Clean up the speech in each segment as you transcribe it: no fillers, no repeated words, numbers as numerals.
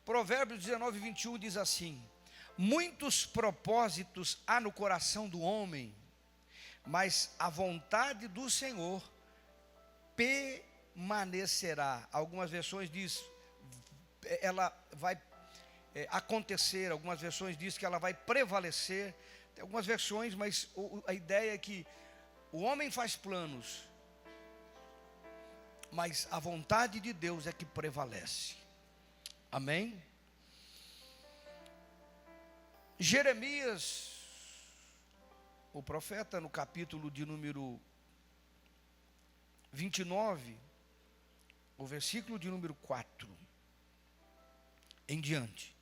Provérbios 19, 21 diz assim: muitos propósitos há no coração do homem, mas a vontade do Senhor permanecerá. Algumas versões diz, ela vai acontecer. Algumas versões diz que ela vai prevalecer. Tem algumas versões, mas a ideia é que o homem faz planos, mas a vontade de Deus é que prevalece. Amém? Jeremias, o profeta, no capítulo de número 29, o versículo de número 4 em diante.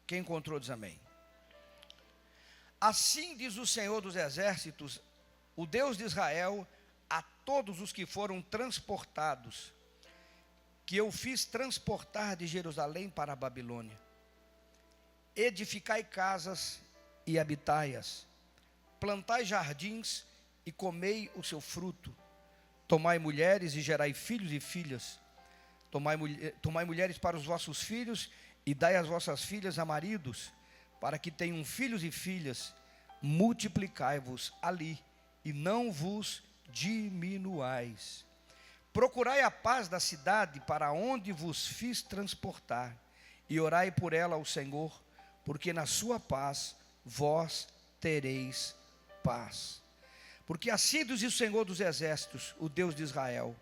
Quem encontrou diz amém. Assim diz o Senhor dos Exércitos, o Deus de Israel, a todos os que foram transportados, que eu fiz transportar de Jerusalém para a Babilônia: edificai casas e habitai-as, plantai jardins e comei o seu fruto, tomai mulheres e gerai filhos e filhas, tomai mulheres para os vossos filhos e dai as vossas filhas a maridos, para que tenham filhos e filhas, multiplicai-vos ali e não vos diminuais. Procurai a paz da cidade para onde vos fiz transportar, e orai por ela ao Senhor, porque na sua paz vós tereis paz. Porque assim diz o Senhor dos Exércitos, o Deus de Israel: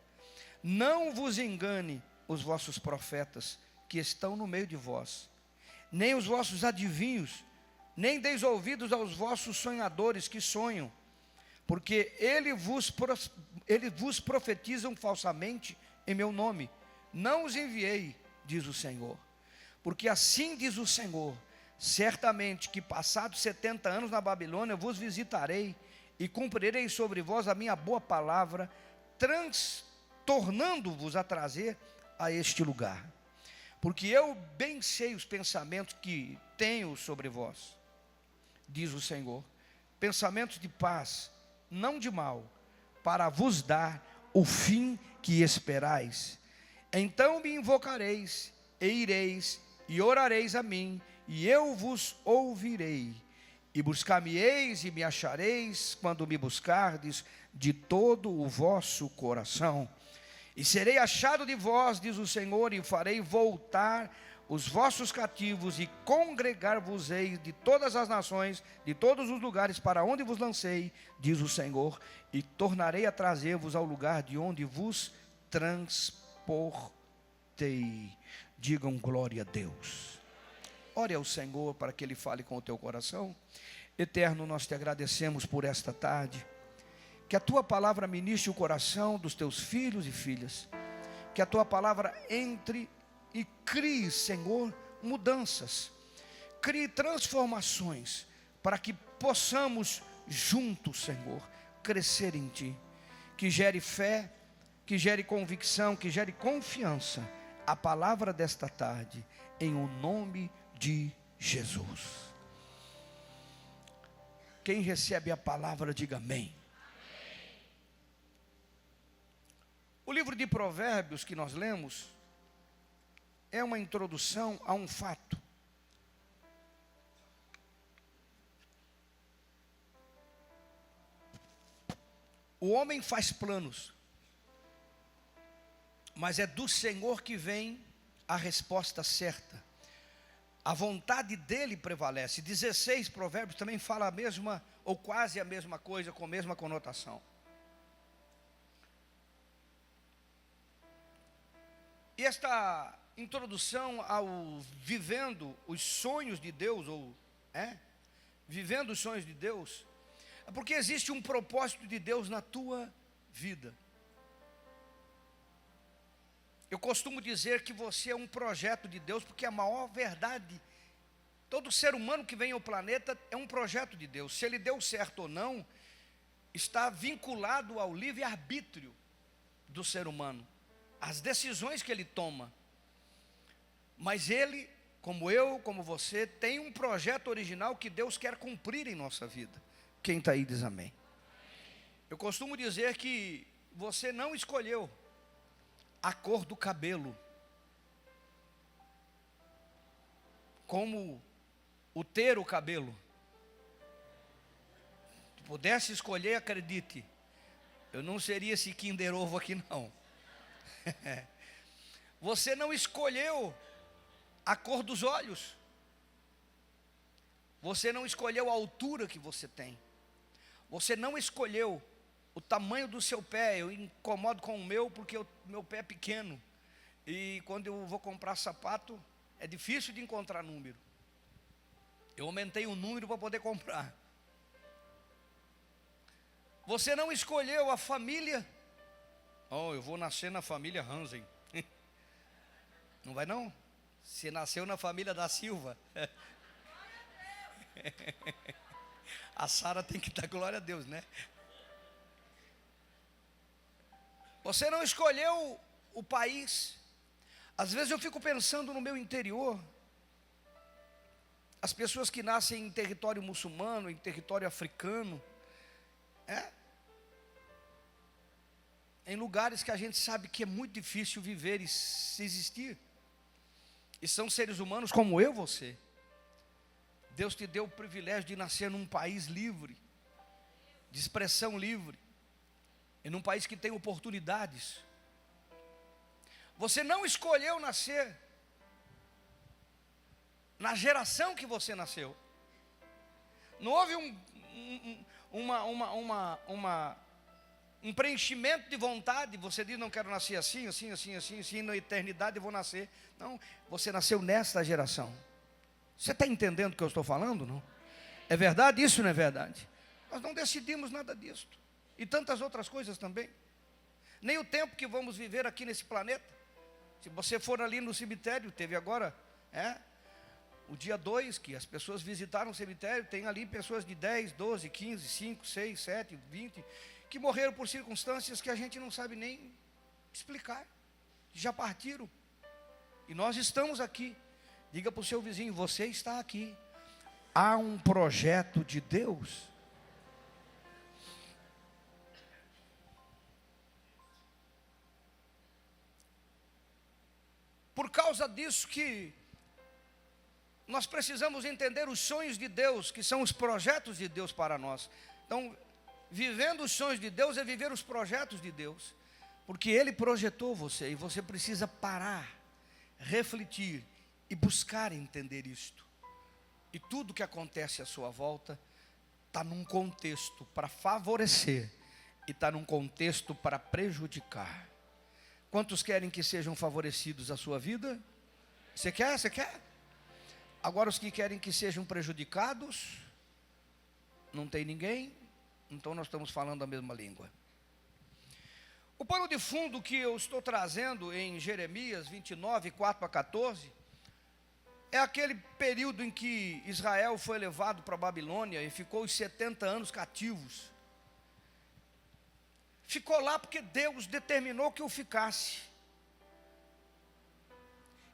não vos engane os vossos profetas que estão no meio de vós, nem os vossos adivinhos, nem deis ouvidos aos vossos sonhadores que sonham, porque eles vos profetizam falsamente em meu nome. Não os enviei, diz o Senhor. Porque assim diz o Senhor: certamente que passados 70 anos na Babilônia vos visitarei, e cumprirei sobre vós a minha boa palavra, tornando-vos a trazer a este lugar. Porque eu bem sei os pensamentos que tenho sobre vós, diz o Senhor, pensamentos de paz, não de mal, para vos dar o fim que esperais. Então me invocareis, e ireis, e orareis a mim, e eu vos ouvirei. E buscar-me-eis e me achareis, quando me buscardes de todo o vosso coração. E serei achado de vós, diz o Senhor, e farei voltar os vossos cativos, e congregar-vos-ei de todas as nações, de todos os lugares para onde vos lancei, diz o Senhor, e tornarei a trazer-vos ao lugar de onde vos transportei. Digam glória a Deus. Ore ao Senhor para que Ele fale com o teu coração. Eterno, nós te agradecemos por esta tarde. Que a tua palavra ministre o coração dos teus filhos e filhas. Que a tua palavra entre e crie, Senhor, mudanças. Crie transformações, para que possamos juntos, Senhor, crescer em ti. Que gere fé, que gere convicção, que gere confiança. A palavra desta tarde, em o nome de Jesus. Quem recebe a palavra, diga amém. O livro de Provérbios que nós lemos é uma introdução a um fato. O homem faz planos, mas é do Senhor que vem a resposta certa. A vontade dele prevalece. 16 Provérbios também fala a mesma, ou quase a mesma coisa, com a mesma conotação. E esta introdução ao vivendo os sonhos de Deus, vivendo os sonhos de Deus, é porque existe um propósito de Deus na tua vida. Eu costumo dizer que você é um projeto de Deus, porque a maior verdade, todo ser humano que vem ao planeta é um projeto de Deus. Se ele deu certo ou não, está vinculado ao livre-arbítrio do ser humano, as decisões que ele toma. Mas ele, como eu, como você, tem um projeto original que Deus quer cumprir em nossa vida. Quem está aí diz amém. Eu costumo dizer que você não escolheu a cor do cabelo. como o ter o cabelo. Se pudesse escolher, acredite, eu não seria esse Kinder Ovo aqui não. Você não escolheu a cor dos olhos. Você não escolheu a altura que você tem. Você não escolheu o tamanho do seu pé. Eu incomodo com o meu porque o meu pé é pequeno. E quando eu vou comprar sapato, é difícil de encontrar número. Eu aumentei o número para poder comprar. Você não escolheu a família. Oh, eu vou nascer na família Hansen. Não vai não? Você nasceu na família da Silva. A Sara tem que dar glória a Deus, né? Você não escolheu o país. Às vezes eu fico pensando no meu interior. As pessoas que nascem em território muçulmano, em território africano, em lugares que a gente sabe que é muito difícil viver e se existir. E são seres humanos como eu e você. Deus te deu o privilégio de nascer num país livre, de expressão livre, e num país que tem oportunidades. Você não escolheu nascer na geração que você nasceu. Não houve um preenchimento de vontade. Você diz, não quero nascer assim, assim, assim, assim, assim, na eternidade eu vou nascer. Não, você nasceu nesta geração. Você está entendendo o que eu estou falando, não? É verdade isso, não é verdade? Nós não decidimos nada disso. E tantas outras coisas também. Nem o tempo que vamos viver aqui nesse planeta. Se você for ali no cemitério, teve agora, o dia 2, que as pessoas visitaram o cemitério, tem ali pessoas de 10, 12, 15, 5, 6, 7, 20, que morreram por circunstâncias que a gente não sabe nem explicar. Já partiram. E nós estamos aqui. Diga para o seu vizinho, você está aqui. Há um projeto de Deus. Por causa disso que nós precisamos entender os sonhos de Deus, que são os projetos de Deus para nós. Então, vivendo os sonhos de Deus é viver os projetos de Deus. Porque Ele projetou você e você precisa parar, refletir e buscar entender isto. E tudo que acontece à sua volta está num contexto para favorecer e está num contexto para prejudicar. Quantos querem que sejam favorecidos a sua vida? Você quer? Você quer? Agora os que querem que sejam prejudicados, não tem ninguém, então nós estamos falando a mesma língua. O pano de fundo que eu estou trazendo em Jeremias 29, 4 a 14, é aquele período em que Israel foi levado para a Babilônia e ficou os 70 anos cativos. Ficou lá porque Deus determinou que o ficasse.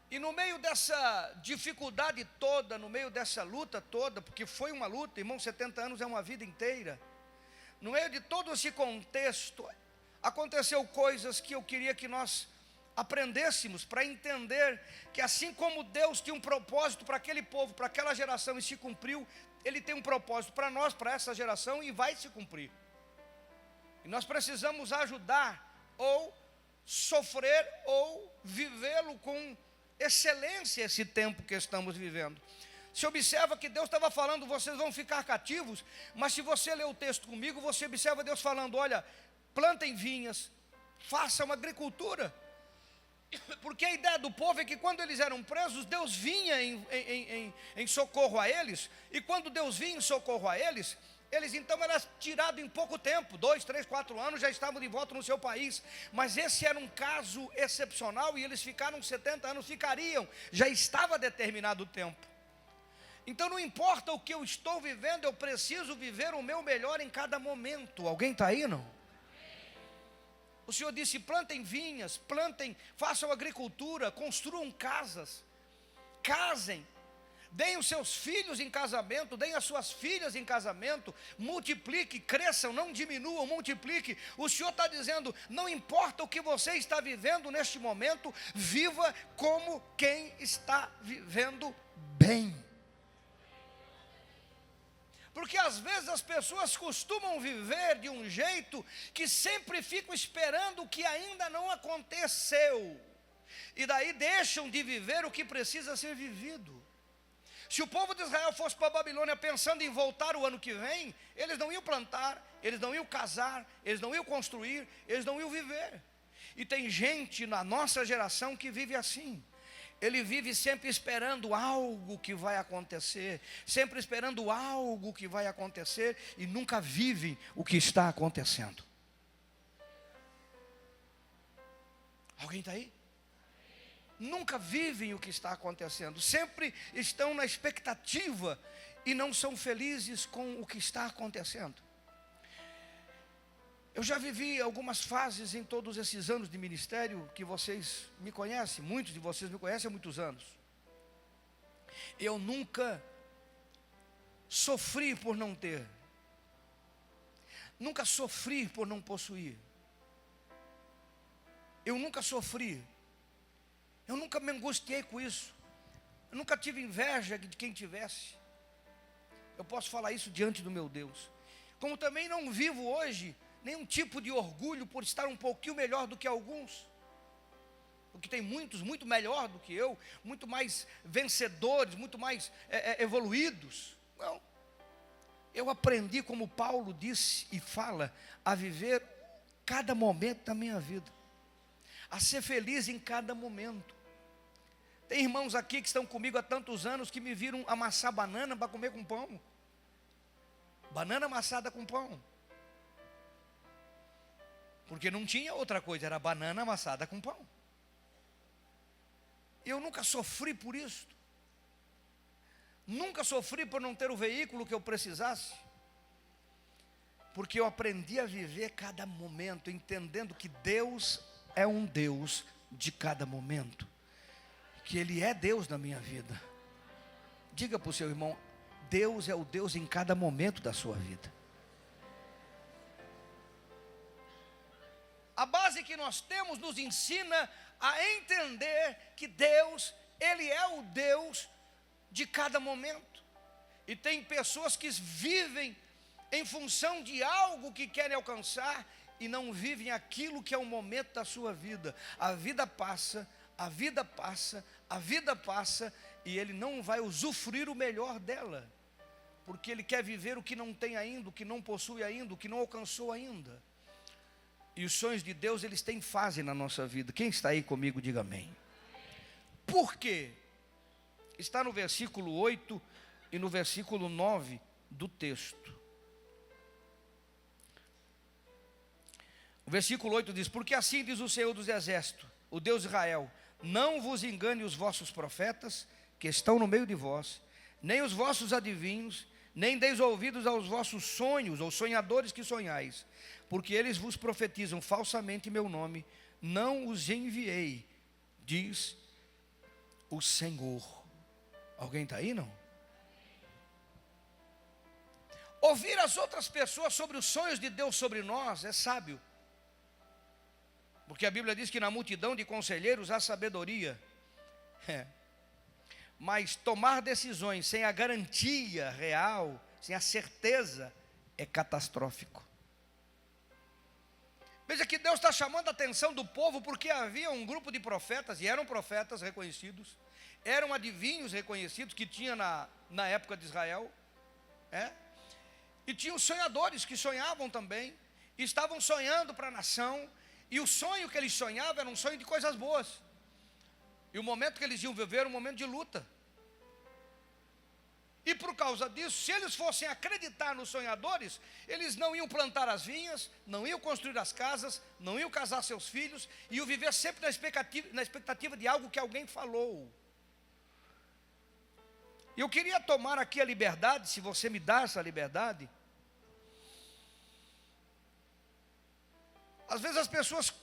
E no meio dessa dificuldade toda, no meio dessa luta toda, porque foi uma luta, irmão, 70 anos é uma vida inteira. No meio de todo esse contexto, aconteceu coisas que eu queria que nós aprendêssemos para entender que assim como Deus tinha um propósito para aquele povo, para aquela geração e se cumpriu, Ele tem um propósito para nós, para essa geração e vai se cumprir. E nós precisamos ajudar ou sofrer ou vivê-lo com excelência esse tempo que estamos vivendo. Se observa que Deus estava falando, vocês vão ficar cativos, mas se você ler o texto comigo, você observa Deus falando, olha, plantem vinhas, façam agricultura. Porque a ideia do povo é que quando eles eram presos, Deus vinha em socorro a eles, e quando Deus vinha em socorro a eles então eram tirados em pouco tempo, 2, 3, 4 anos, já estavam de volta no seu país. Mas esse era um caso excepcional, e eles ficaram 70 anos, ficariam, já estava determinado o tempo. Então não importa o que eu estou vivendo, eu preciso viver o meu melhor em cada momento. Alguém está aí, não? O Senhor disse, plantem vinhas, façam agricultura, construam casas, casem, deem os seus filhos em casamento, deem as suas filhas em casamento, multiplique, cresçam, não diminuam, multiplique. O Senhor está dizendo, não importa o que você está vivendo neste momento, viva como quem está vivendo bem. Porque às vezes as pessoas costumam viver de um jeito que sempre ficam esperando o que ainda não aconteceu. E daí deixam de viver o que precisa ser vivido. Se o povo de Israel fosse para a Babilônia pensando em voltar o ano que vem, eles não iam plantar, eles não iam casar, eles não iam construir, eles não iam viver. E tem gente na nossa geração que vive assim. Ele vive sempre esperando algo que vai acontecer, sempre esperando algo que vai acontecer e nunca vive o que está acontecendo. Alguém está aí? Nunca vivem o que está acontecendo, sempre estão na expectativa e não são felizes com o que está acontecendo. Eu já vivi algumas fases em todos esses anos de ministério que vocês me conhecem, muitos de vocês me conhecem há muitos anos. Eu nunca sofri por não ter, nunca sofri por não possuir, eu nunca sofri, eu nunca me angustiei com isso, eu nunca tive inveja de quem tivesse. Eu posso falar isso diante do meu Deus. Como também não vivo hoje nenhum tipo de orgulho por estar um pouquinho melhor do que alguns, porque tem muitos muito melhor do que eu, muito mais vencedores, muito mais evoluídos. Não, eu aprendi, como Paulo disse e fala, a viver cada momento da minha vida, a ser feliz em cada momento. Tem irmãos aqui que estão comigo há tantos anos que me viram amassar banana para comer com pão, banana amassada com pão, porque não tinha outra coisa, era banana amassada com pão. Eu nunca sofri por isso. Nunca sofri por não ter o veículo que eu precisasse. Porque eu aprendi a viver cada momento, entendendo que Deus é um Deus de cada momento. Que Ele é Deus na minha vida. Diga para o seu irmão, Deus é o Deus em cada momento da sua vida. A base que nós temos nos ensina a entender que Deus, Ele é o Deus de cada momento. E tem pessoas que vivem em função de algo que querem alcançar e não vivem aquilo que é o momento da sua vida. A vida passa, a vida passa, a vida passa e ele não vai usufruir o melhor dela. Porque ele quer viver o que não tem ainda, o que não possui ainda, o que não alcançou ainda. E os sonhos de Deus, eles têm fase na nossa vida. Quem está aí comigo, diga amém. Por quê? Está no versículo 8 e no versículo 9 do texto. O versículo 8 diz, porque assim diz o Senhor dos Exércitos, o Deus de Israel, não vos engane os vossos profetas, que estão no meio de vós, nem os vossos adivinhos, nem deis ouvidos aos vossos sonhos, ou sonhadores que sonhais, porque eles vos profetizam falsamente em meu nome, não os enviei, diz o Senhor. Alguém está aí, não? Ouvir as outras pessoas sobre os sonhos de Deus sobre nós é sábio, porque a Bíblia diz que na multidão de conselheiros há sabedoria. Mas tomar decisões sem a garantia real, sem a certeza, é catastrófico. Veja que Deus está chamando a atenção do povo, porque havia um grupo de profetas, e eram profetas reconhecidos, eram adivinhos reconhecidos que tinha na época de Israel, e tinham sonhadores que sonhavam também, e estavam sonhando para a nação, e o sonho que eles sonhavam era um sonho de coisas boas. E o momento que eles iam viver era um momento de luta. E por causa disso, se eles fossem acreditar nos sonhadores, eles não iam plantar as vinhas, não iam construir as casas, não iam casar seus filhos, iam viver sempre na expectativa de algo que alguém falou. E eu queria tomar aqui a liberdade, se você me dá essa liberdade. Às vezes as pessoas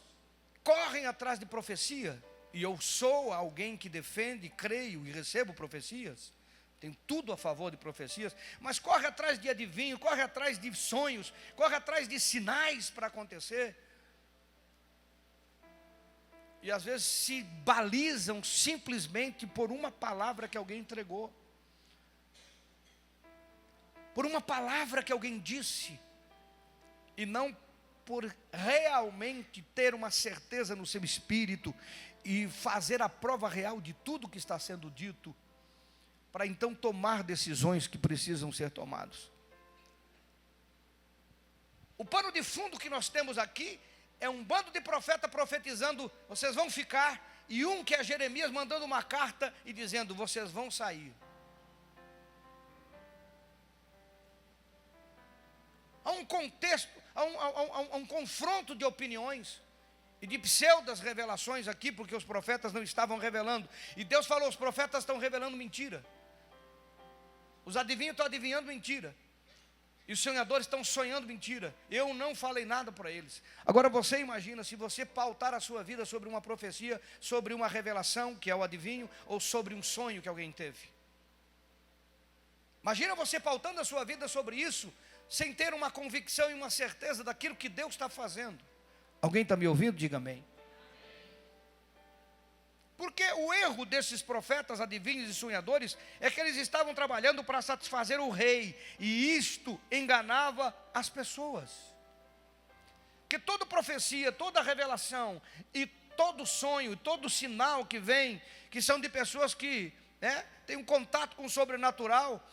correm atrás de profecia, e eu sou alguém que defende, creio e recebo profecias, Tem tudo a favor de profecias, mas corre atrás de adivinho, corre atrás de sonhos, corre atrás de sinais para acontecer. E às vezes se balizam simplesmente por uma palavra que alguém entregou, por uma palavra que alguém disse, e não por realmente ter uma certeza no seu espírito e fazer a prova real de tudo que está sendo dito, para então tomar decisões que precisam ser tomadas. O pano de fundo que nós temos aqui é um bando de profetas profetizando: vocês vão ficar, e um que é Jeremias mandando uma carta e dizendo: vocês vão sair. Há um contexto, há um confronto de opiniões e de pseudas revelações aqui, porque os profetas não estavam revelando, e Deus falou: os profetas estão revelando mentira, os adivinhos estão adivinhando mentira, e os sonhadores estão sonhando mentira. Eu não falei nada para eles. Agora você imagina se você pautar a sua vida sobre uma profecia, sobre uma revelação, que é o adivinho, ou sobre um sonho que alguém teve. Imagina você pautando a sua vida sobre isso, sem ter uma convicção e uma certeza daquilo que Deus está fazendo. Alguém está me ouvindo? Diga amém. Porque o erro desses profetas, adivinhos e sonhadores é que eles estavam trabalhando para satisfazer o rei, e isto enganava as pessoas. Que toda profecia, toda revelação e todo sonho, todo sinal que vem, que são de pessoas que têm um contato com o sobrenatural,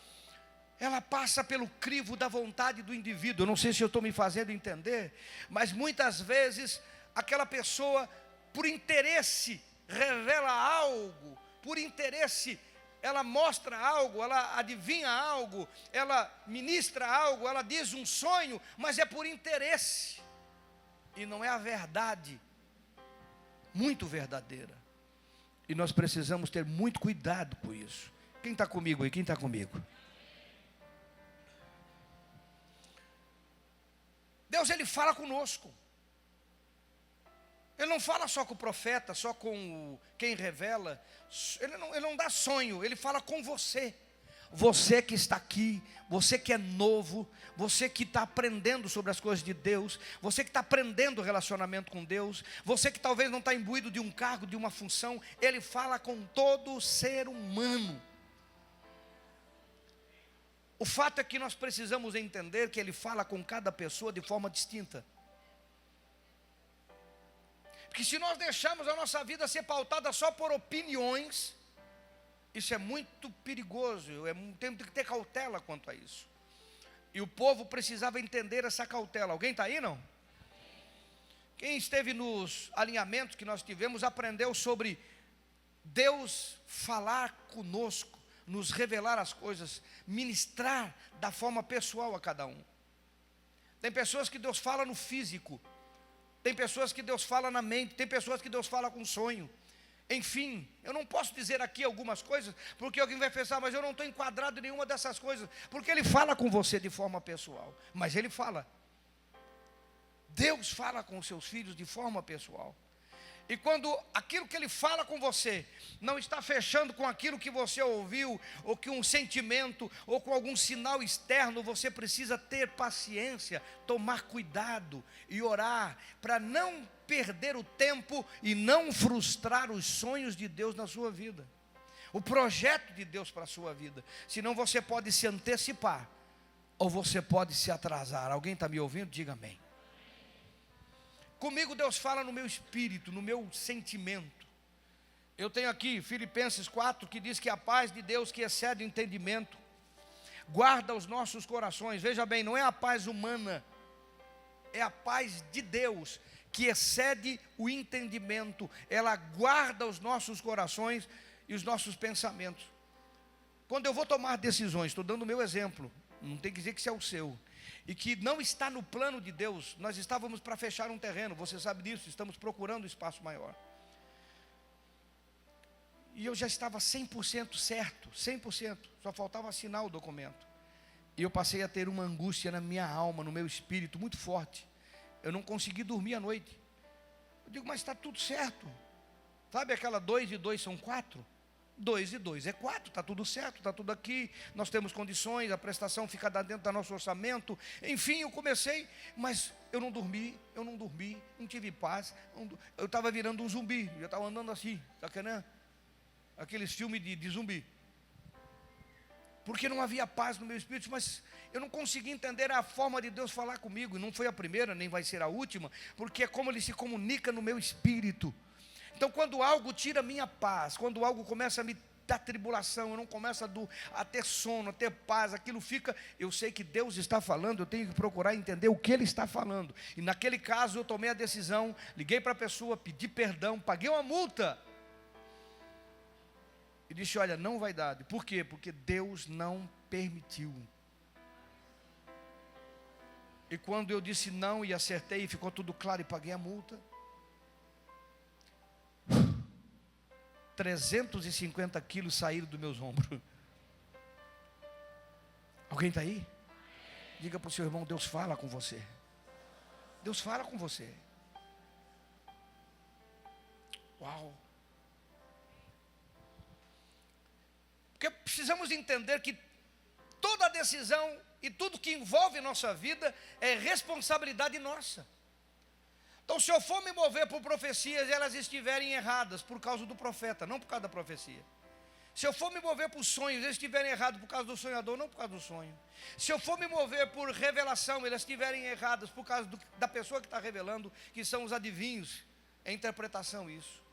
ela passa pelo crivo da vontade do indivíduo. Eu não sei se eu estou me fazendo entender, mas muitas vezes aquela pessoa, por interesse, revela algo, por interesse, ela mostra algo, ela adivinha algo, ela ministra algo, ela diz um sonho, mas é por interesse, e não é a verdade, muito verdadeira. E nós precisamos ter muito cuidado com isso. Quem está comigo aí? Quem está comigo? Deus, Ele fala conosco. Ele não fala só com o profeta, só com quem revela. Ele não dá sonho, Ele fala com você. Você que está aqui, você que é novo, você que está aprendendo sobre as coisas de Deus, você que está aprendendo o relacionamento com Deus, você que talvez não está imbuído de um cargo, de uma função. Ele fala com todo ser humano. O fato é que nós precisamos entender que Ele fala com cada pessoa de forma distinta. Porque se nós deixarmos a nossa vida ser pautada só por opiniões, isso é muito perigoso. Temos que ter cautela quanto a isso. E o povo precisava entender essa cautela. Alguém está aí, não? Quem esteve nos alinhamentos que nós tivemos, aprendeu sobre Deus falar conosco, nos revelar as coisas, ministrar da forma pessoal a cada um. Tem pessoas que Deus fala no físico, tem pessoas que Deus fala na mente, tem pessoas que Deus fala com sonho. Enfim, eu não posso dizer aqui algumas coisas, porque alguém vai pensar: mas eu não estou enquadrado em nenhuma dessas coisas, porque Ele fala com você de forma pessoal. Mas Ele fala. Deus fala com os seus filhos de forma pessoal. E quando aquilo que Ele fala com você não está fechando com aquilo que você ouviu, ou com um sentimento, ou com algum sinal externo, você precisa ter paciência, tomar cuidado e orar, para não perder o tempo e não frustrar os sonhos de Deus na sua vida, o projeto de Deus para a sua vida. Senão você pode se antecipar, ou você pode se atrasar. Alguém está me ouvindo? Diga amém. Comigo Deus fala no meu espírito, no meu sentimento. Eu tenho aqui Filipenses 4, que diz que a paz de Deus, que excede o entendimento, guarda os nossos corações. Veja bem, não é a paz humana, é a paz de Deus, que excede o entendimento. Ela guarda os nossos corações e os nossos pensamentos. Quando eu vou tomar decisões, estou dando o meu exemplo, não tem que dizer que isso é o seu, e que não está no plano de Deus. Nós estávamos para fechar um terreno, você sabe disso, estamos procurando um espaço maior. E eu já estava 100% certo, 100%, só faltava assinar o documento. E eu passei a ter uma angústia na minha alma, no meu espírito, muito forte. Eu não consegui dormir à noite. Eu digo: mas está tudo certo. Sabe aquela 2 e 2 são 4? 2 e 2 é 4, está tudo certo, está tudo aqui, nós temos condições, a prestação fica dentro do nosso orçamento. Enfim, eu comecei, mas eu não dormi, não tive paz. Eu estava virando um zumbi, eu estava andando assim, está querendo? Aqueles filmes de zumbi. Porque não havia paz no meu espírito, mas eu não conseguia entender a forma de Deus falar comigo. Não foi a primeira, nem vai ser a última, porque é como Ele se comunica no meu espírito. Então, quando algo tira a minha paz, quando algo começa a me dar tribulação, eu não começo a ter sono, a ter paz, aquilo fica, eu sei que Deus está falando, eu tenho que procurar entender o que Ele está falando. E naquele caso eu tomei a decisão, liguei para a pessoa, pedi perdão, paguei uma multa. E disse, olha, não vai dar. Por quê? Porque Deus não permitiu. E quando eu disse não e acertei, ficou tudo claro e paguei a multa. 350 quilos saíram dos meus ombros. Alguém está aí? Diga para o seu irmão, Deus fala com você. Deus fala com você. Uau! Porque precisamos entender que toda decisão e tudo que envolve nossa vida é responsabilidade nossa. Então, se eu for me mover por profecias e elas estiverem erradas por causa do profeta, não por causa da profecia. Se eu for me mover por sonhos, eles estiverem errados por causa do sonhador, não por causa do sonho. Se eu for me mover por revelação, elas estiverem erradas por causa da pessoa que está revelando, que são os adivinhos, é interpretação isso.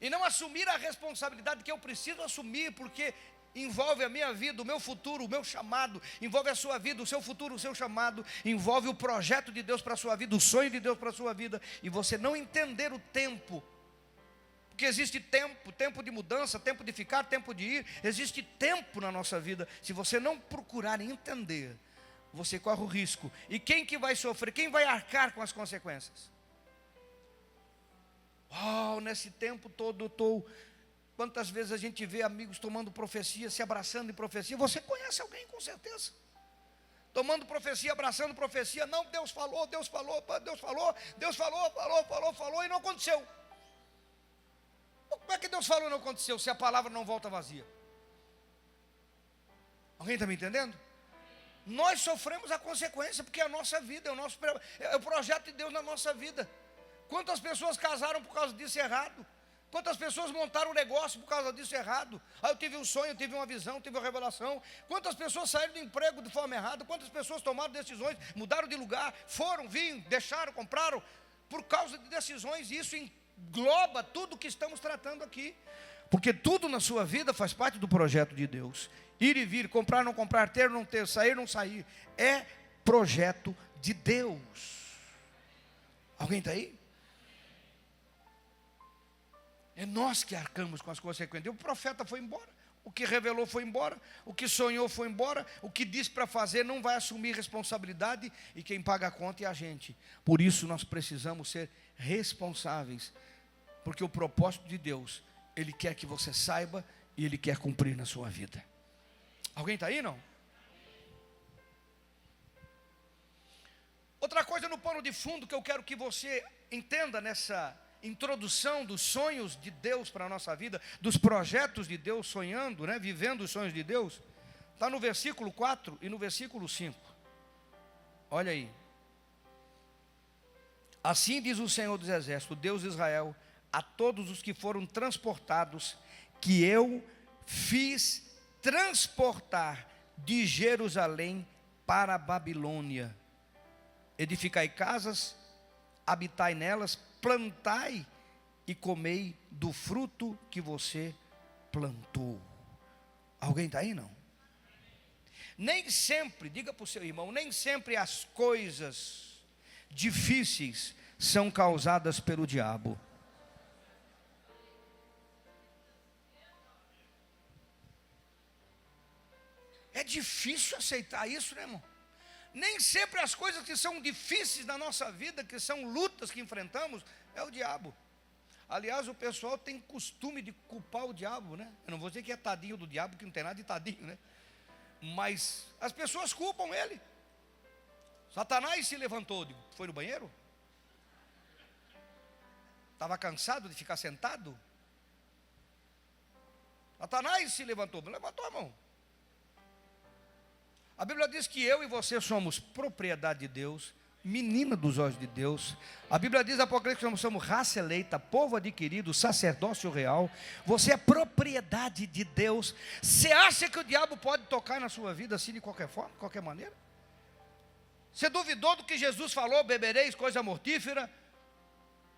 E não assumir a responsabilidade que eu preciso assumir, porque envolve a minha vida, o meu futuro, o meu chamado, envolve a sua vida, o seu futuro, o seu chamado, envolve o projeto de Deus para a sua vida, o sonho de Deus para a sua vida, e você não entender o tempo, porque existe tempo de mudança, tempo de ficar, tempo de ir, existe tempo na nossa vida. Se você não procurar entender, você corre o risco, e quem que vai sofrer, quem vai arcar com as consequências? Nesse tempo todo eu estou... Quantas vezes a gente vê amigos tomando profecia, se abraçando em profecia? Você conhece alguém com certeza? Tomando profecia, abraçando profecia. Não, Deus falou, Deus falou, Deus falou, Deus falou e não aconteceu. Como é que Deus falou e não aconteceu se a palavra não volta vazia? Alguém está me entendendo? Nós sofremos a consequência, porque é a nossa vida, é o projeto de Deus na nossa vida. Quantas pessoas casaram por causa disso errado? Quantas pessoas montaram um negócio por causa disso errado? Eu tive um sonho, tive uma visão, tive uma revelação. Quantas pessoas saíram do emprego de forma errada? Quantas pessoas tomaram decisões, mudaram de lugar, foram, vinham, deixaram, compraram, por causa de decisões. E isso engloba tudo que estamos tratando aqui. Porque tudo na sua vida faz parte do projeto de Deus. Ir e vir, comprar, não comprar, ter, não ter, sair, não sair. É projeto de Deus. Alguém está aí? É nós que arcamos com as consequências. O profeta foi embora, o que revelou foi embora, o que sonhou foi embora, o que disse para fazer não vai assumir responsabilidade, e quem paga a conta é a gente. Por isso nós precisamos ser responsáveis, porque o propósito de Deus, Ele quer que você saiba e Ele quer cumprir na sua vida. Alguém está aí, não? Outra coisa no pano de fundo que eu quero que você entenda nessa introdução dos sonhos de Deus para a nossa vida, dos projetos de Deus, sonhando, vivendo os sonhos de Deus, está no versículo 4 e no versículo 5. Olha aí. Assim diz o Senhor dos Exércitos, Deus de Israel, a todos os que foram transportados, que eu fiz transportar de Jerusalém para a Babilônia. Edificai casas, habitai nelas, plantai e comei do fruto que você plantou. Alguém está aí, não? Nem sempre, diga para o seu irmão, nem sempre as coisas difíceis são causadas pelo diabo. É difícil aceitar isso, né, irmão? Nem sempre as coisas que são difíceis na nossa vida, que são lutas que enfrentamos, é o diabo. Aliás, o pessoal tem costume de culpar o diabo, né? Eu não vou dizer que é tadinho do diabo, que não tem nada de tadinho, né? Mas as pessoas culpam ele. Satanás se levantou, foi no banheiro? Estava cansado de ficar sentado? Satanás se levantou a mão. A Bíblia diz que eu e você somos propriedade de Deus, menina dos olhos de Deus. A Bíblia diz, Apocalipse, que nós somos raça eleita, povo adquirido, sacerdócio real. Você é propriedade de Deus. Você acha que o diabo pode tocar na sua vida assim de qualquer forma, de qualquer maneira? Você duvidou do que Jesus falou? Bebereis coisa mortífera,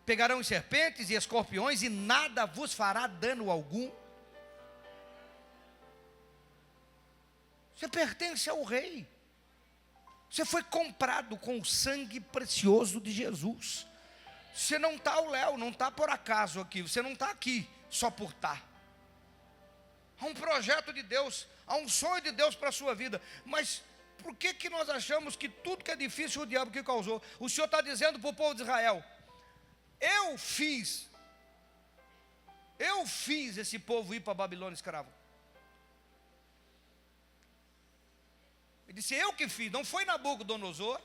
pegarão serpentes e escorpiões e nada vos fará dano algum. Você pertence ao rei. Você foi comprado com o sangue precioso de Jesus. Você não está ao léu, não está por acaso aqui. Você não está aqui só por estar. Há um projeto de Deus, há um sonho de Deus para a sua vida. Mas por que nós achamos que tudo que é difícil o diabo que causou? O Senhor está dizendo para o povo de Israel: eu fiz esse povo ir para a Babilônia escravo. Ele disse, eu que fiz, não foi Nabucodonosor,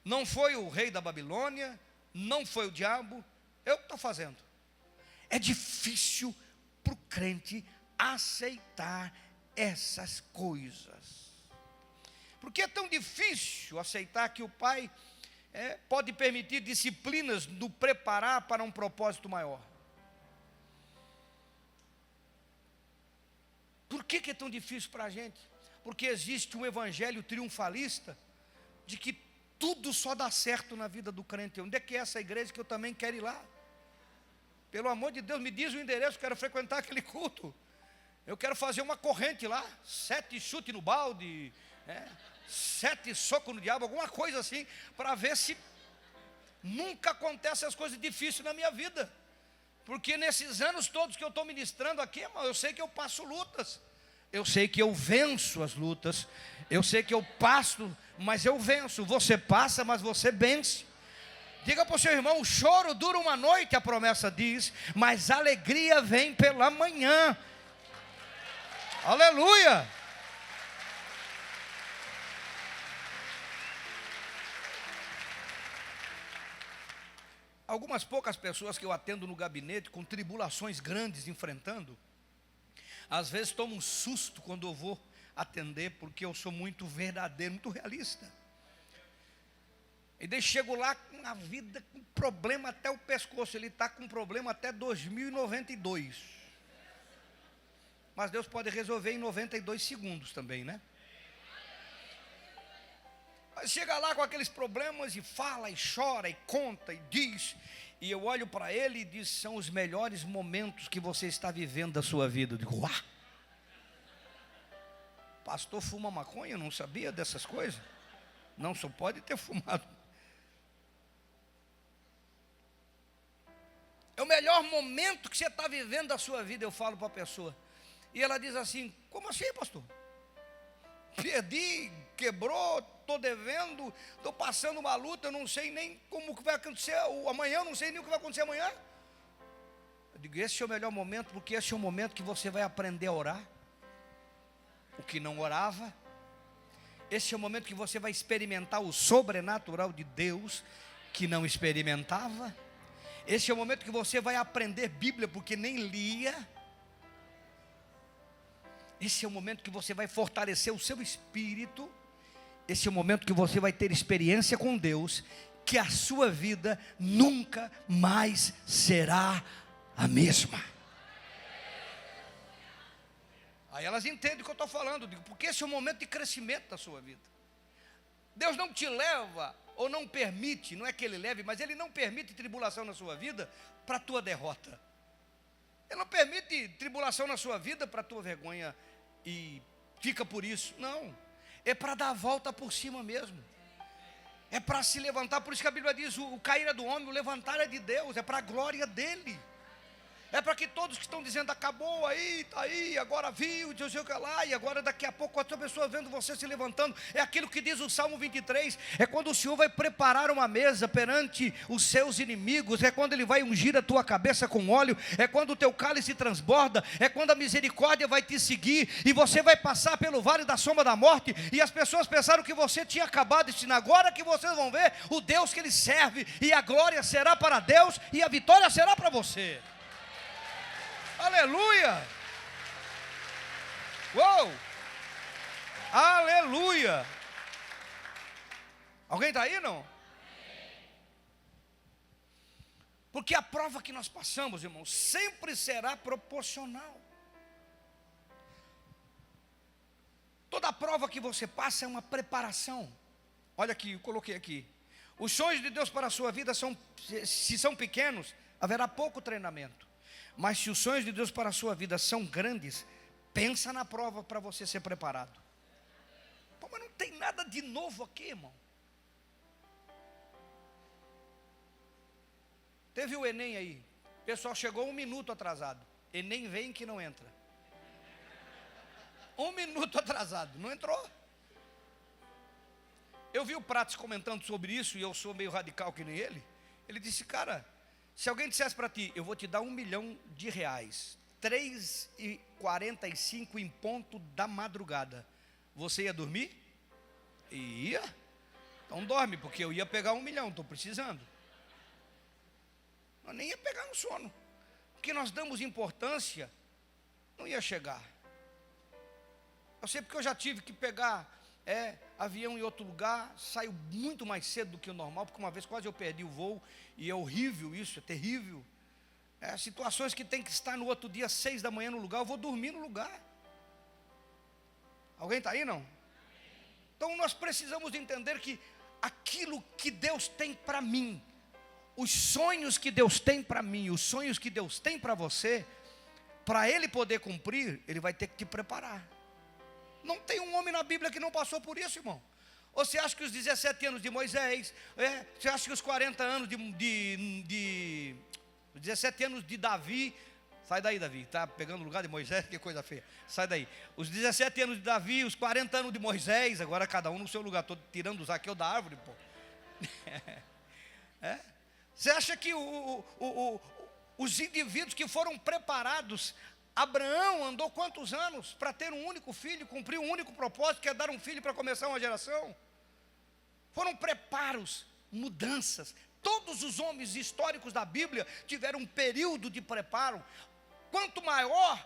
não foi o rei da Babilônia, não foi o diabo, eu que estou fazendo. É difícil para o crente aceitar essas coisas. Por que é tão difícil aceitar que o Pai pode permitir disciplinas no preparar para um propósito maior? Por que é tão difícil para a gente? Porque existe um evangelho triunfalista de que tudo só dá certo na vida do crente. Onde é que é essa igreja que eu também quero ir lá? Pelo amor de Deus, me diz o endereço, quero frequentar aquele culto. Eu quero fazer uma corrente lá, 7 chutes no balde, 7 socos no diabo, alguma coisa assim, para ver se nunca acontece as coisas difíceis na minha vida. Porque nesses anos todos que eu estou ministrando aqui, irmão, eu sei que eu passo lutas. Eu sei que eu venço as lutas. Eu sei que eu passo, mas eu venço. Você passa, mas você vence. Diga para o seu irmão, o choro dura uma noite, a promessa diz, mas a alegria vem pela manhã. Aleluia! Algumas poucas pessoas que eu atendo no gabinete, com tribulações grandes enfrentando, às vezes tomo um susto quando eu vou atender, porque eu sou muito verdadeiro, muito realista. E daí chego lá com a vida com problema até o pescoço. Ele está com problema até 2092. Mas Deus pode resolver em 92 segundos também, né? Mas chega lá com aqueles problemas e fala, e chora, e conta, e diz. E eu olho para ele e diz, são os melhores momentos que você está vivendo da sua vida. Eu digo, uau! Pastor fuma maconha, eu não sabia dessas coisas. Não, só pode ter fumado. É o melhor momento que você está vivendo da sua vida, eu falo para a pessoa. E ela diz assim, como assim, pastor? Perdi, quebrou, estou devendo, estou passando uma luta, eu não sei nem como que vai acontecer amanhã, eu não sei nem o que vai acontecer amanhã. Eu digo, esse é o melhor momento, porque esse é o momento que você vai aprender a orar, o que não orava. Esse é o momento que você vai experimentar o sobrenatural de Deus, que não experimentava. Esse é o momento que você vai aprender Bíblia, porque nem lia. Esse é o momento que você vai fortalecer o seu espírito. Esse é o momento que você vai ter experiência com Deus, que a sua vida nunca mais será a mesma. Aí elas entendem o que eu estou falando, porque esse é o momento de crescimento da sua vida. Deus não te leva, ou não permite, não é que Ele leve, mas Ele não permite tribulação na sua vida para a tua derrota. Ele não permite tribulação na sua vida para a tua vergonha e fica por isso. Não, é para dar a volta por cima mesmo. É para se levantar, por isso que a Bíblia diz, o cair é do homem, o levantar é de Deus, é para a glória dEle. É para que todos que estão dizendo, acabou aí, está aí, agora viu, não sei o que lá, e agora daqui a pouco outra pessoa vendo você se levantando. É aquilo que diz o Salmo 23, é quando o Senhor vai preparar uma mesa perante os seus inimigos, é quando Ele vai ungir a tua cabeça com óleo, é quando o teu cálice transborda, é quando a misericórdia vai te seguir, e você vai passar pelo vale da sombra da morte, e as pessoas pensaram que você tinha acabado, e agora que vocês vão ver o Deus que Ele serve, e a glória será para Deus, e a vitória será para você. Aleluia! Uou! Aleluia! Alguém está aí, não? Porque a prova que nós passamos, irmãos, sempre será proporcional. Toda prova que você passa é uma preparação. Olha aqui, eu coloquei aqui. Os sonhos de Deus para a sua vida se são pequenos, haverá pouco treinamento. Mas se os sonhos de Deus para a sua vida são grandes, pensa na prova para você ser preparado. Pô, mas não tem nada de novo aqui, irmão. Teve o Enem aí, o pessoal chegou 1 minuto atrasado. Enem vem que não entra. 1 minuto atrasado, não entrou. Eu vi o Prates comentando sobre isso, e eu sou meio radical que nem ele. Ele disse, cara, se alguém dissesse para ti, eu vou te dar R$1 milhão, 3h45 em ponto da madrugada, você ia dormir? Ia. Então dorme, porque eu ia pegar 1 milhão, estou precisando. Eu nem ia pegar no sono. Porque nós damos importância, não ia chegar. Eu sei porque eu já tive que pegar avião em outro lugar, saio muito mais cedo do que o normal, porque uma vez quase eu perdi o voo, e é horrível isso, é terrível. Situações que tem que estar no outro dia, 6 da manhã no lugar, eu vou dormir no lugar. Alguém está aí, não? Então nós precisamos entender que aquilo que Deus tem para mim, os sonhos que Deus tem para mim, os sonhos que Deus tem para você, para Ele poder cumprir, Ele vai ter que te preparar. Não tem um homem na Bíblia que não passou por isso, irmão. Ou você acha que os 17 anos de Moisés, você acha que os 40 anos os 17 anos de Davi, sai daí, Davi, está pegando o lugar de Moisés, que coisa feia, sai daí. Os 17 anos de Davi, os 40 anos de Moisés, agora cada um no seu lugar, estou tirando o Zaqueu da árvore, pô. Você acha que os indivíduos que foram preparados, Abraão andou quantos anos para ter um único filho, cumprir um único propósito, que é dar um filho para começar uma geração? Foram preparos, mudanças. Todos os homens históricos da Bíblia tiveram um período de preparo. Quanto maior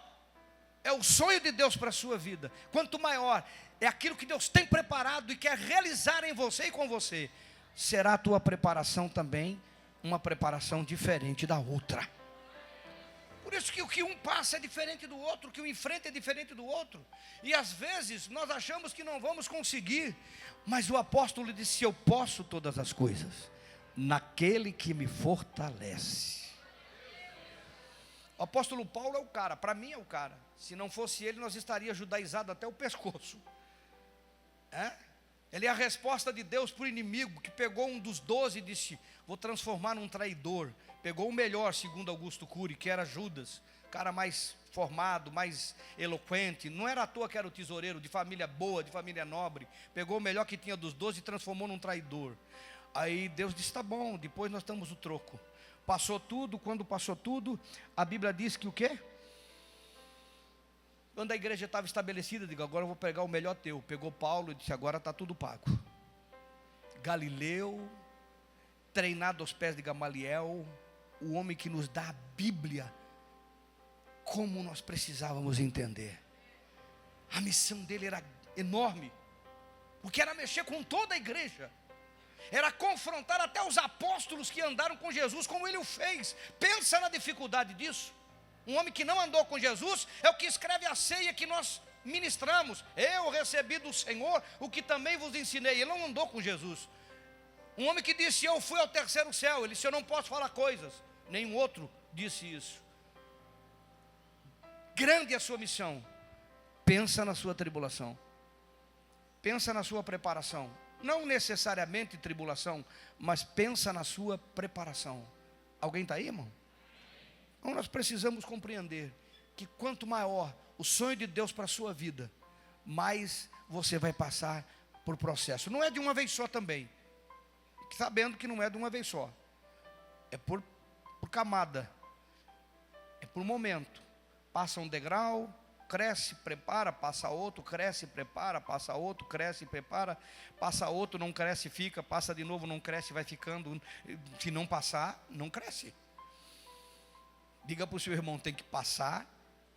é o sonho de Deus para a sua vida, quanto maior é aquilo que Deus tem preparado e quer realizar em você e com você, será a tua preparação também uma preparação diferente da outra. Por isso que o que um passa é diferente do outro, o que um enfrenta é diferente do outro. E às vezes nós achamos que não vamos conseguir, mas o apóstolo disse, eu posso todas as coisas naquele que me fortalece. O apóstolo Paulo é o cara, para mim é o cara. Se não fosse ele, nós estaríamos judaizados até o pescoço. Ele é a resposta de Deus para o inimigo, que pegou um dos 12 e disse, vou transformar num traidor. Pegou o melhor, segundo Augusto Cury, que era Judas, cara mais formado, mais eloquente. Não era à toa que era o tesoureiro, de família boa, de família nobre. Pegou o melhor que tinha dos 12 e transformou num traidor. Aí Deus disse, tá bom, depois nós damos o troco. Passou tudo, quando passou tudo, a Bíblia diz que o quê? Quando a igreja estava estabelecida, digo, agora eu vou pegar o melhor teu. Pegou Paulo e disse, agora está tudo pago. Galileu, treinado aos pés de Gamaliel, o homem que nos dá a Bíblia, como nós precisávamos entender. A missão dele era enorme, porque era mexer com toda a igreja, era confrontar até os apóstolos que andaram com Jesus, como ele o fez. Pensa na dificuldade disso. Um homem que não andou com Jesus é o que escreve a ceia que nós ministramos. Eu recebi do Senhor o que também vos ensinei. Ele não andou com Jesus. Um homem que disse, eu fui ao terceiro céu. Ele disse, eu não posso falar coisas. Nenhum outro disse isso. Grande é a sua missão. Pensa na sua tribulação. Pensa na sua preparação. Não necessariamente tribulação, mas pensa na sua preparação. Alguém está aí, irmão? Então nós precisamos compreender que quanto maior o sonho de Deus para a sua vida, mais você vai passar por processo. Não é de uma vez só também. Sabendo que não é de uma vez só. É por camada. É por momento. Passa um degrau, cresce, prepara, passa outro, cresce, prepara, passa outro, cresce, prepara, passa outro, não cresce, fica, passa de novo, não cresce, vai ficando. Se não passar, não cresce. Diga para o seu irmão, tem que passar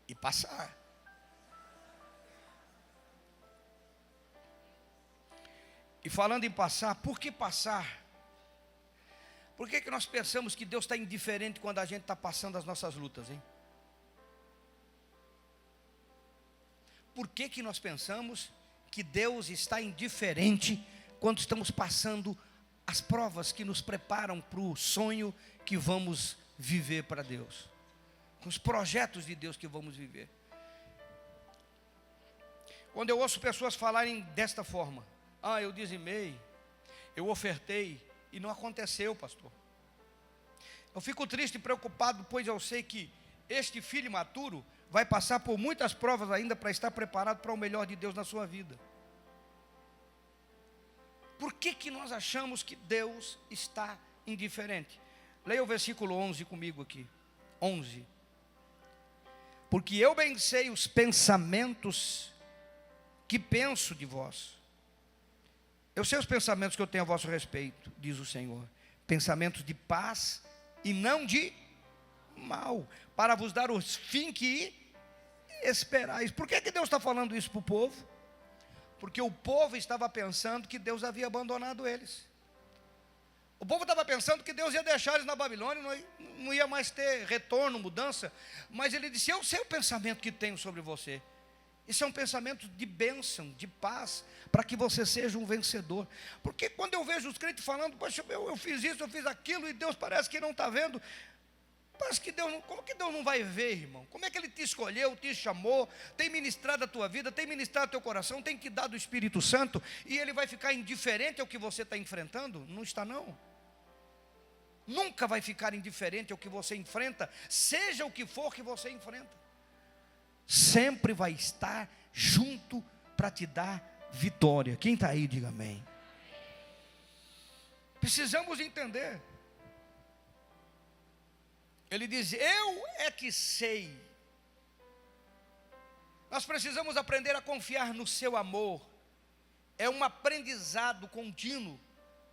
e passar. E falando em passar, por que passar? Por que nós pensamos que Deus está indiferente quando a gente está passando as nossas lutas, hein? Por que nós pensamos que Deus está indiferente quando estamos passando as provas que nos preparam para o sonho que vamos viver para Deus, com os projetos de Deus que vamos viver? Quando eu ouço pessoas falarem desta forma: eu dizimei, eu ofertei, e não aconteceu, pastor. Eu fico triste e preocupado, pois eu sei que este filho imaturo vai passar por muitas provas ainda para estar preparado para o melhor de Deus na sua vida. Por que nós achamos que Deus está indiferente? Leia o versículo 11 comigo aqui. 11. Porque eu bem sei os pensamentos que penso de vós. Eu sei os pensamentos que eu tenho a vosso respeito, diz o Senhor. Pensamentos de paz e não de mal, para vos dar o fim que esperais. Por que Deus está falando isso para o povo? Porque o povo estava pensando que Deus havia abandonado eles. O povo estava pensando que Deus ia deixar eles na Babilônia, não ia mais ter retorno, mudança. Mas ele disse: eu sei o pensamento que tenho sobre você. Isso é um pensamento de bênção, de paz, para que você seja um vencedor. Porque quando eu vejo os crentes falando: poxa, eu fiz isso, eu fiz aquilo, e Deus parece que não está vendo. Parece que Deus não, como que Deus não vai ver, irmão? Como é que Ele te escolheu, te chamou, tem ministrado a tua vida, tem ministrado o teu coração, tem te dado o Espírito Santo, e Ele vai ficar indiferente ao que você está enfrentando? Não está, não. Nunca vai ficar indiferente ao que você enfrenta, seja o que for que você enfrenta. Sempre vai estar junto para te dar vitória. Quem está aí, diga amém. Precisamos entender. Ele diz: eu é que sei. Nós precisamos aprender a confiar no seu amor. É um aprendizado contínuo.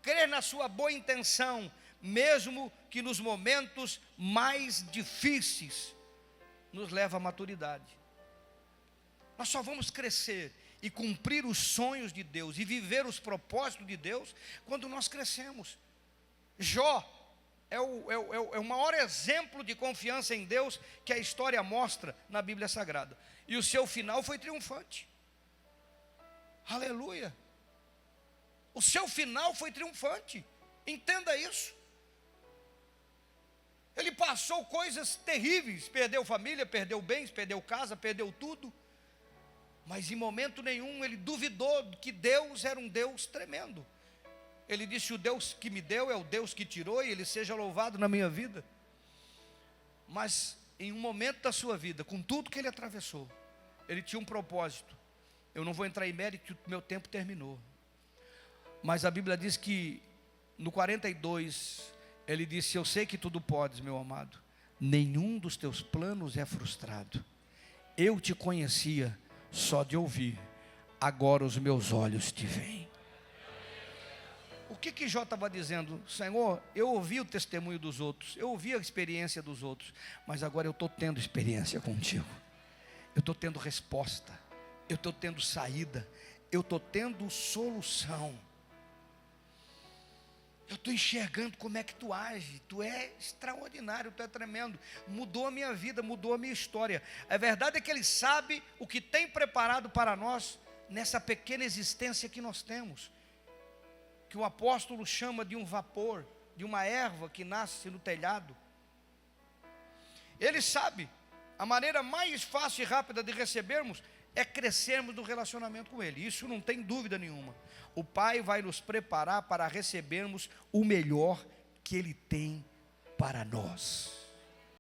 Crer na sua boa intenção, mesmo que nos momentos mais difíceis, nos leva à maturidade. Nós só vamos crescer e cumprir os sonhos de Deus e viver os propósitos de Deus quando nós crescemos. Jó é o maior exemplo de confiança em Deus que a história mostra na Bíblia Sagrada. E o seu final foi triunfante. Aleluia. O seu final foi triunfante. Entenda isso. Ele passou coisas terríveis. Perdeu família, perdeu bens, perdeu casa, perdeu tudo. Mas em momento nenhum ele duvidou que Deus era um Deus tremendo. Ele disse: o Deus que me deu é o Deus que tirou, e Ele seja louvado na minha vida. Mas em um momento da sua vida, com tudo que ele atravessou, ele tinha um propósito. Eu não vou entrar em mérito, meu tempo terminou. Mas a Bíblia diz que no 42, ele disse: eu sei que tudo podes, meu amado, nenhum dos teus planos é frustrado. Eu te conhecia só de ouvir, agora os meus olhos te veem. O que Jó estava dizendo? Senhor, eu ouvi o testemunho dos outros, eu ouvi a experiência dos outros, mas agora eu estou tendo experiência contigo. Eu estou tendo resposta, eu estou tendo saída, eu estou tendo solução. Eu estou enxergando como é que tu age. Tu é extraordinário, tu é tremendo. Mudou a minha vida, mudou a minha história. A verdade é que Ele sabe o que tem preparado para nós nessa pequena existência que nós temos, que o apóstolo chama de um vapor, de uma erva que nasce no telhado. Ele sabe, a maneira mais fácil e rápida de recebermos é crescermos no relacionamento com Ele. Isso não tem dúvida nenhuma. O Pai vai nos preparar para recebermos o melhor que Ele tem para nós.